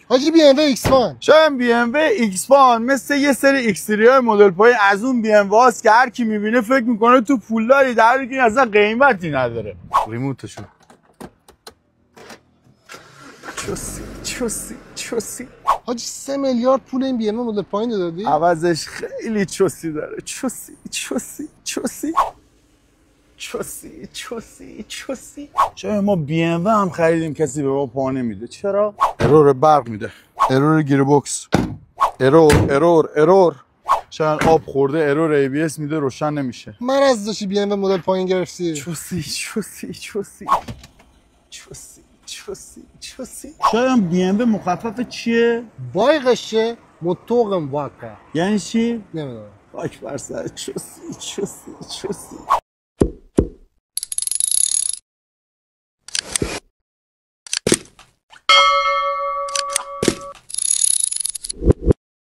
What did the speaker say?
حاجی بی ام و ایکس فان. شاید بی ام و ایکس فان مثل یه سری ایکستریای مدل پایین از اون بی ام واست که هر کی میبینه فکر میکنه تو پولداری، در حالی که اصلا قیمتی نداره. ریموتشون چوسی حاجی 3 میلیارد پول این بی ام مدل پایین دادی؟ عوضش خیلی چوسی داره. چوسی. چرا ما بی ام و هم خریدیم کسی به ما پا نمیده؟ چرا؟ ارور برق میده، ارور گیر بوکس، ارور. شاید آب خورده، ارور ای بی اس میده، روشن نمیشه. من از داشتی بی ام و مدل پایین گرفتی. چوسی. شاید بی ام و مخفف چیه؟ بایقشه متوقم واقع. یعنی چی؟ نمیدونم. خاک بر سر. چوسی.